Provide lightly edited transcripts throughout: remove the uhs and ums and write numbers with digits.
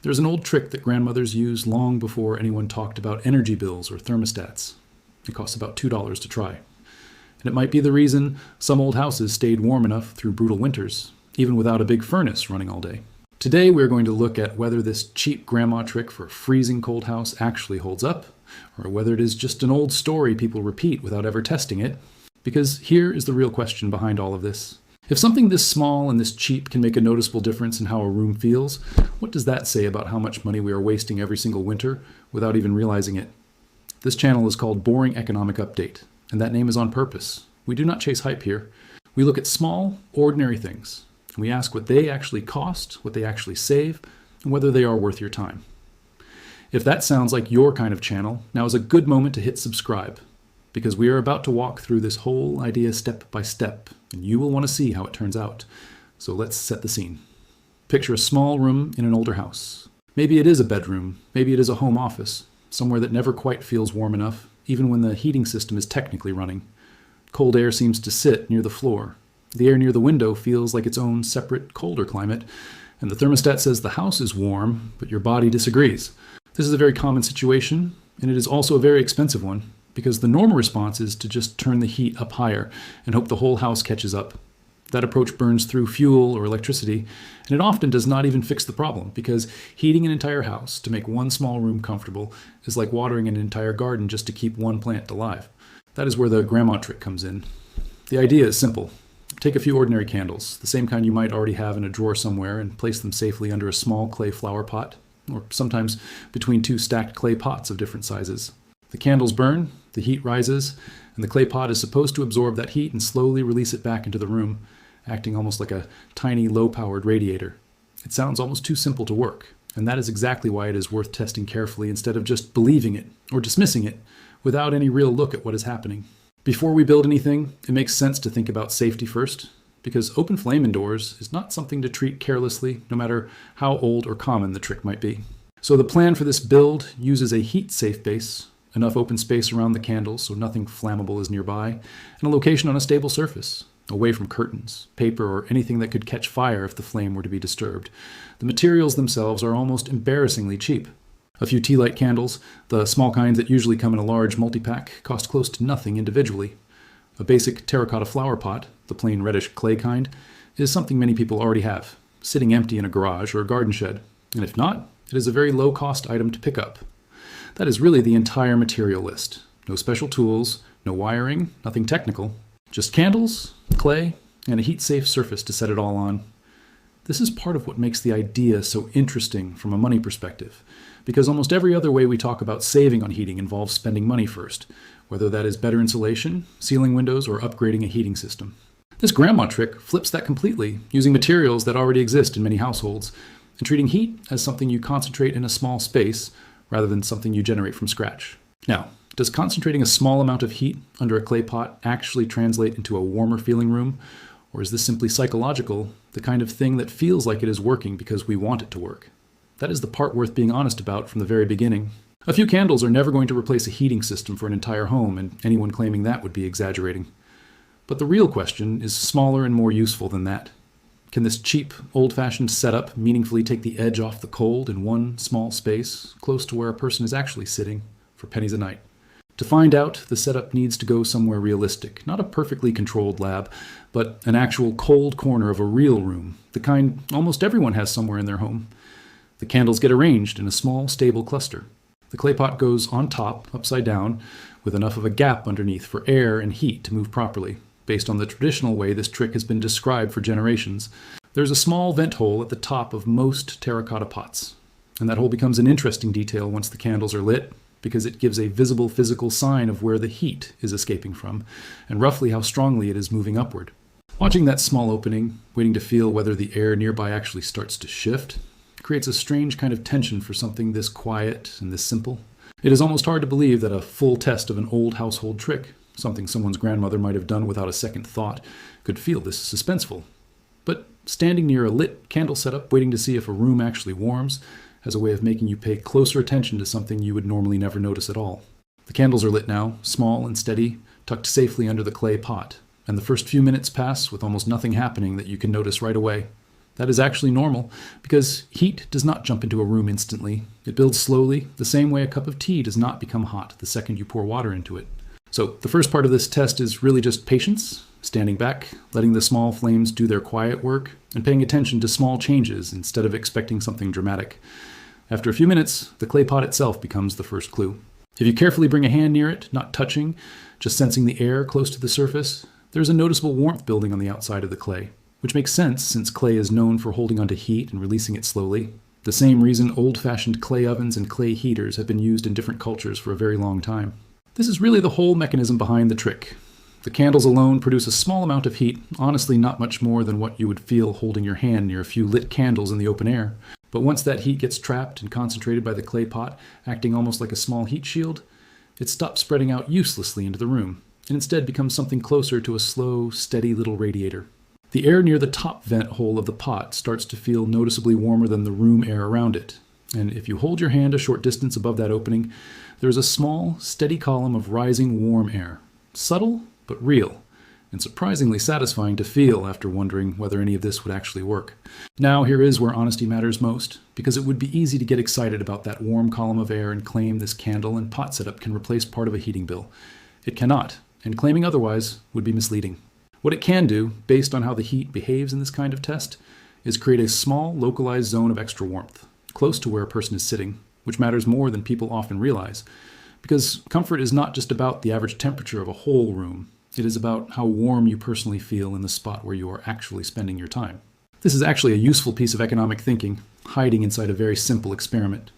There's an old trick that grandmothers used long before anyone talked about energy bills or thermostats. It costs about $2 to try. And it might be the reason some old houses stayed warm enough through brutal winters, even without a big furnace running all day. Today we're going to look at whether this cheap grandma trick for a freezing cold house actually holds up, or whether it is just an old story people repeat without ever testing it. Because here is the real question behind all of this. If something this small and this cheap can make a noticeable difference in how a room feels, what does that say about how much money we are wasting every single winter without even realizing it? This channel is called Boring Economic Update, and that name is on purpose. We do not chase hype here. We look at small, ordinary things, and we ask what they actually cost, what they actually save, and whether they are worth your time. If that sounds like your kind of channel, now is a good moment to hit subscribe, because we are about to walk through this whole idea step by step, and you will want to see how it turns out. So let's set the scene. Picture a small room in an older house. Maybe it is a bedroom, maybe it is a home office, somewhere that never quite feels warm enough, even when the heating system is technically running. Cold air seems to sit near the floor. The air near the window feels like its own separate, colder climate, and the thermostat says the house is warm, but your body disagrees. This is a very common situation, and it is also a very expensive one, because the normal response is to just turn the heat up higher and hope the whole house catches up. That approach burns through fuel or electricity, and it often does not even fix the problem, because heating an entire house to make one small room comfortable is like watering an entire garden just to keep one plant alive. That is where the grandma trick comes in. The idea is simple. Take a few ordinary candles, the same kind you might already have in a drawer somewhere, and place them safely under a small clay flower pot, or sometimes between two stacked clay pots of different sizes. The candles burn, the heat rises, and the clay pot is supposed to absorb that heat and slowly release it back into the room, acting almost like a tiny low-powered radiator. It sounds almost too simple to work, and that is exactly why it is worth testing carefully instead of just believing it or dismissing it without any real look at what is happening. Before we build anything, it makes sense to think about safety first, because open flame indoors is not something to treat carelessly, no matter how old or common the trick might be. So the plan for this build uses a heat-safe base, enough open space around the candles so nothing flammable is nearby, and a location on a stable surface, away from curtains, paper, or anything that could catch fire if the flame were to be disturbed. The materials themselves are almost embarrassingly cheap. A few tea light candles, the small kinds that usually come in a large multi-pack, cost close to nothing individually. A basic terracotta flower pot, the plain reddish clay kind, is something many people already have, sitting empty in a garage or a garden shed. And if not, it is a very low-cost item to pick up. That is really the entire material list. No special tools, no wiring, nothing technical. Just candles, clay, and a heat-safe surface to set it all on. This is part of what makes the idea so interesting from a money perspective, because almost every other way we talk about saving on heating involves spending money first, whether that is better insulation, ceiling windows, or upgrading a heating system. This grandma trick flips that completely, using materials that already exist in many households, and treating heat as something you concentrate in a small space, rather than something you generate from scratch. Now, does concentrating a small amount of heat under a clay pot actually translate into a warmer feeling room? Or is this simply psychological, the kind of thing that feels like it is working because we want it to work? That is the part worth being honest about from the very beginning. A few candles are never going to replace a heating system for an entire home, and anyone claiming that would be exaggerating. But the real question is smaller and more useful than that. Can this cheap, old-fashioned setup meaningfully take the edge off the cold in one small space, close to where a person is actually sitting, for pennies a night? To find out, the setup needs to go somewhere realistic, not a perfectly controlled lab, but an actual cold corner of a real room, the kind almost everyone has somewhere in their home. The candles get arranged in a small, stable cluster. The clay pot goes on top, upside down, with enough of a gap underneath for air and heat to move properly. Based on the traditional way this trick has been described for generations, there's a small vent hole at the top of most terracotta pots. And that hole becomes an interesting detail once the candles are lit, because it gives a visible physical sign of where the heat is escaping from, and roughly how strongly it is moving upward. Watching that small opening, waiting to feel whether the air nearby actually starts to shift, creates a strange kind of tension for something this quiet and this simple. It is almost hard to believe that a full test of an old household trick, something someone's grandmother might have done without a second thought, could feel this suspenseful. But standing near a lit candle setup, waiting to see if a room actually warms, has a way of making you pay closer attention to something you would normally never notice at all. The candles are lit now, small and steady, tucked safely under the clay pot, and the first few minutes pass with almost nothing happening that you can notice right away. That is actually normal, because heat does not jump into a room instantly. It builds slowly, the same way a cup of tea does not become hot the second you pour water into it. So the first part of this test is really just patience, standing back, letting the small flames do their quiet work, and paying attention to small changes instead of expecting something dramatic. After a few minutes, the clay pot itself becomes the first clue. If you carefully bring a hand near it, not touching, just sensing the air close to the surface, there's a noticeable warmth building on the outside of the clay, which makes sense since clay is known for holding onto heat and releasing it slowly. The same reason old-fashioned clay ovens and clay heaters have been used in different cultures for a very long time. This is really the whole mechanism behind the trick. The candles alone produce a small amount of heat, honestly not much more than what you would feel holding your hand near a few lit candles in the open air. But once that heat gets trapped and concentrated by the clay pot, acting almost like a small heat shield, it stops spreading out uselessly into the room, and instead becomes something closer to a slow, steady little radiator. The air near the top vent hole of the pot starts to feel noticeably warmer than the room air around it. And if you hold your hand a short distance above that opening, there is a small, steady column of rising warm air. Subtle, but real, and surprisingly satisfying to feel after wondering whether any of this would actually work. Now, here is where honesty matters most, because it would be easy to get excited about that warm column of air and claim this candle and pot setup can replace part of a heating bill. It cannot, and claiming otherwise would be misleading. What it can do, based on how the heat behaves in this kind of test, is create a small, localized zone of extra warmth, close to where a person is sitting, which matters more than people often realize. Because comfort is not just about the average temperature of a whole room. It is about how warm you personally feel in the spot where you are actually spending your time. This is actually a useful piece of economic thinking, hiding inside a very simple experiment.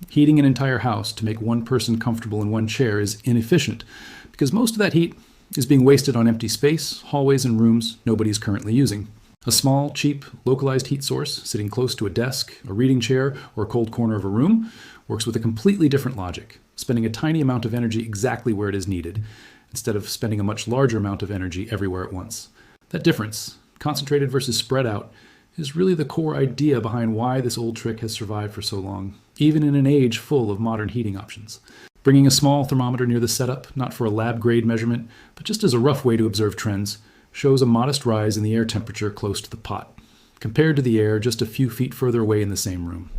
Heating an entire house to make one person comfortable in one chair is inefficient, because most of that heat is being wasted on empty space, hallways, and rooms nobody is currently using. A small, cheap, localized heat source sitting close to a desk, a reading chair, or a cold corner of a room works with a completely different logic, spending a tiny amount of energy exactly where it is needed, instead of spending a much larger amount of energy everywhere at once. That difference, concentrated versus spread out, is really the core idea behind why this old trick has survived for so long, even in an age full of modern heating options. Bringing a small thermometer near the setup, not for a lab-grade measurement, but just as a rough way to observe trends, shows a modest rise in the air temperature close to the pot, compared to the air just a few feet further away in the same room.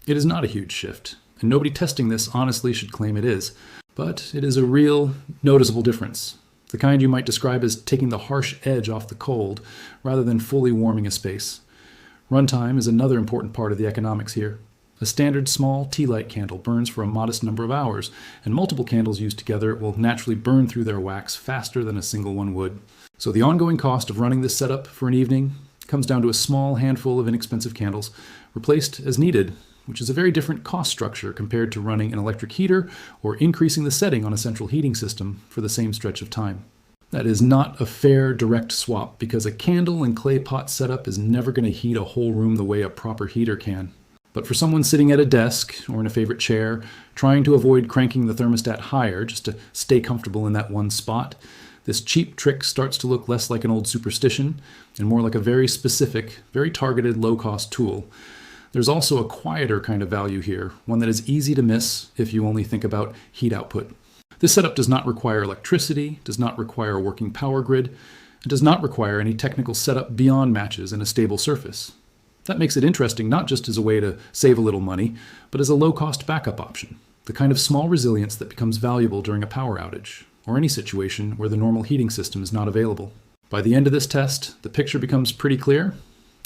It is not a huge shift, and nobody testing this honestly should claim it is, but it is a real, noticeable difference, the kind you might describe as taking the harsh edge off the cold rather than fully warming a space. Runtime is another important part of the economics here. A standard small tea light candle burns for a modest number of hours, and multiple candles used together will naturally burn through their wax faster than a single one would. So the ongoing cost of running this setup for an evening comes down to a small handful of inexpensive candles, replaced as needed, which is a very different cost structure compared to running an electric heater or increasing the setting on a central heating system for the same stretch of time. That is not a fair, direct swap, because a candle and clay pot setup is never going to heat a whole room the way a proper heater can. But for someone sitting at a desk or in a favorite chair, trying to avoid cranking the thermostat higher just to stay comfortable in that one spot, this cheap trick starts to look less like an old superstition and more like a very specific, very targeted, low-cost tool. There's also a quieter kind of value here, one that is easy to miss if you only think about heat output. This setup does not require electricity, does not require a working power grid, and does not require any technical setup beyond matches and a stable surface. That makes it interesting not just as a way to save a little money, but as a low-cost backup option, the kind of small resilience that becomes valuable during a power outage, or any situation where the normal heating system is not available. By the end of this test, the picture becomes pretty clear.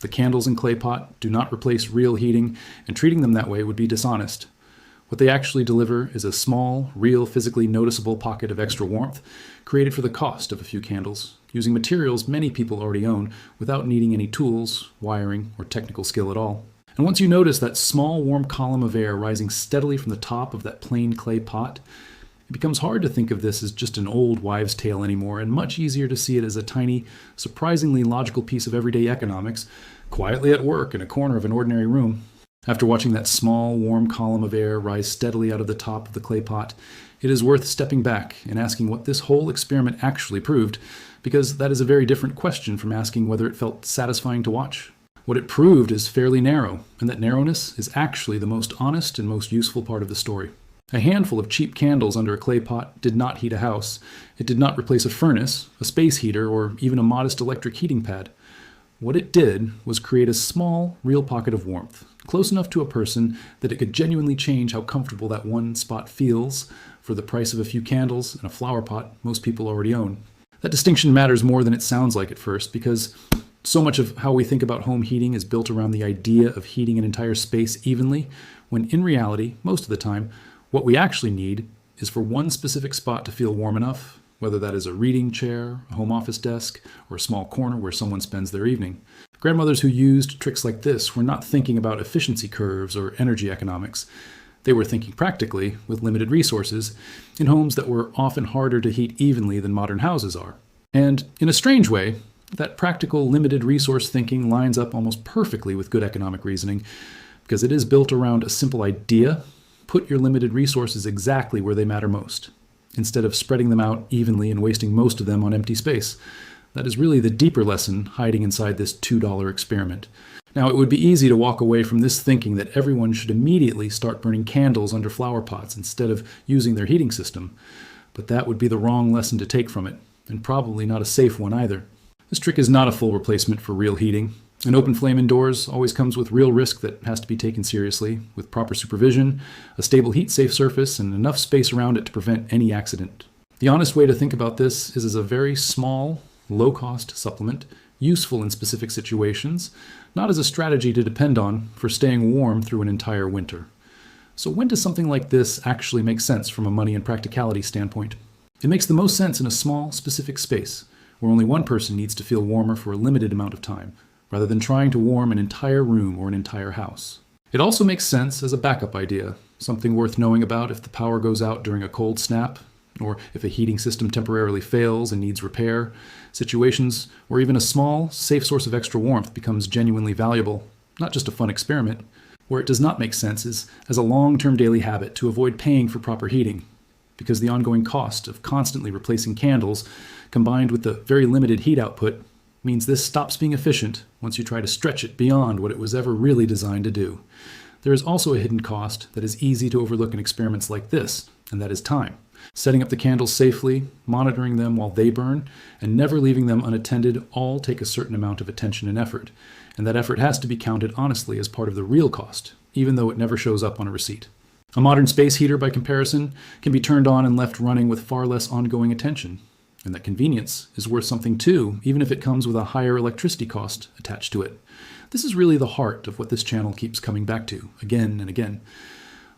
The candles and clay pot do not replace real heating, and treating them that way would be dishonest. What they actually deliver is a small, real, physically noticeable pocket of extra warmth created for the cost of a few candles, using materials many people already own without needing any tools, wiring, or technical skill at all. And once you notice that small warm column of air rising steadily from the top of that plain clay pot, it becomes hard to think of this as just an old wives' tale anymore, and much easier to see it as a tiny, surprisingly logical piece of everyday economics, quietly at work in a corner of an ordinary room. After watching that small, warm column of air rise steadily out of the top of the clay pot, it is worth stepping back and asking what this whole experiment actually proved, because that is a very different question from asking whether it felt satisfying to watch. What it proved is fairly narrow, and that narrowness is actually the most honest and most useful part of the story. A handful of cheap candles under a clay pot did not heat a house. It did not replace a furnace, a space heater, or even a modest electric heating pad. What it did was create a small, real pocket of warmth, close enough to a person that it could genuinely change how comfortable that one spot feels for the price of a few candles and a flower pot most people already own. That distinction matters more than it sounds like at first, because so much of how we think about home heating is built around the idea of heating an entire space evenly, when in reality, most of the time, what we actually need is for one specific spot to feel warm enough, whether that is a reading chair, a home office desk, or a small corner where someone spends their evening. Grandmothers who used tricks like this were not thinking about efficiency curves or energy economics. They were thinking practically, with limited resources, in homes that were often harder to heat evenly than modern houses are. And in a strange way, that practical, limited resource thinking lines up almost perfectly with good economic reasoning, because it is built around a simple idea: put your limited resources exactly where they matter most, instead of spreading them out evenly and wasting most of them on empty space. That is really the deeper lesson hiding inside this $2 experiment. Now, it would be easy to walk away from this thinking that everyone should immediately start burning candles under flower pots instead of using their heating system, but that would be the wrong lesson to take from it, and probably not a safe one either. This trick is not a full replacement for real heating. An open flame indoors always comes with real risk that has to be taken seriously, with proper supervision, a stable heat-safe surface, and enough space around it to prevent any accident. The honest way to think about this is as a very small, low-cost supplement, useful in specific situations, not as a strategy to depend on for staying warm through an entire winter. So when does something like this actually make sense from a money and practicality standpoint? It makes the most sense in a small, specific space, where only one person needs to feel warmer for a limited amount of time, rather than trying to warm an entire room or an entire house. It also makes sense as a backup idea, something worth knowing about if the power goes out during a cold snap, or if a heating system temporarily fails and needs repair, situations where even a small, safe source of extra warmth becomes genuinely valuable, not just a fun experiment. Where it does not make sense is as a long-term daily habit to avoid paying for proper heating, because the ongoing cost of constantly replacing candles, combined with the very limited heat output, means this stops being efficient once you try to stretch it beyond what it was ever really designed to do. There is also a hidden cost that is easy to overlook in experiments like this, and that is time. Setting up the candles safely, monitoring them while they burn, and never leaving them unattended all take a certain amount of attention and effort, and that effort has to be counted honestly as part of the real cost, even though it never shows up on a receipt. A modern space heater, by comparison, can be turned on and left running with far less ongoing attention, and that convenience is worth something too, even if it comes with a higher electricity cost attached to it. This is really the heart of what this channel keeps coming back to, again and again.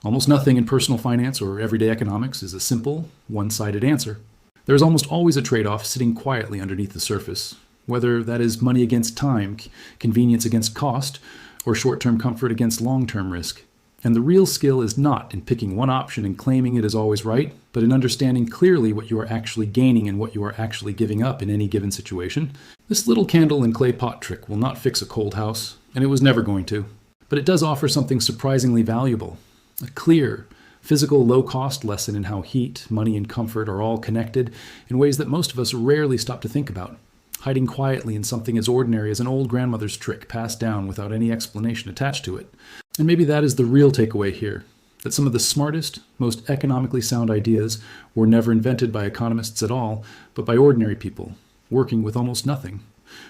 Almost nothing in personal finance or everyday economics is a simple, one-sided answer. There is almost always a trade-off sitting quietly underneath the surface, whether that is money against time, convenience against cost, or short-term comfort against long-term risk. And the real skill is not in picking one option and claiming it is always right, but in understanding clearly what you are actually gaining and what you are actually giving up in any given situation. This little candle and clay pot trick will not fix a cold house, and it was never going to. But it does offer something surprisingly valuable. A clear, physical, low-cost lesson in how heat, money, and comfort are all connected in ways that most of us rarely stop to think about, hiding quietly in something as ordinary as an old grandmother's trick passed down without any explanation attached to it. And maybe that is the real takeaway here, that some of the smartest, most economically sound ideas were never invented by economists at all, but by ordinary people, working with almost nothing,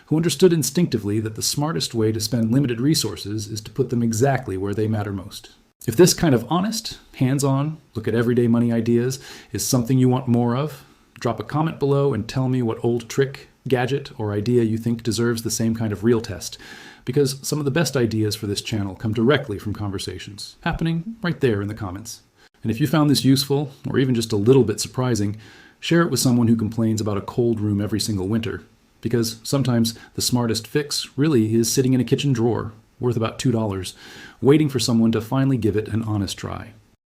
who understood instinctively that the smartest way to spend limited resources is to put them exactly where they matter most. If this kind of honest, hands-on, look at everyday money ideas is something you want more of, drop a comment below and tell me what old trick, gadget, or idea you think deserves the same kind of real test, because some of the best ideas for this channel come directly from conversations, happening right there in the comments. And if you found this useful, or even just a little bit surprising, share it with someone who complains about a cold room every single winter, because sometimes the smartest fix really is sitting in a kitchen drawer, worth about $2, waiting for someone to finally give it an honest try.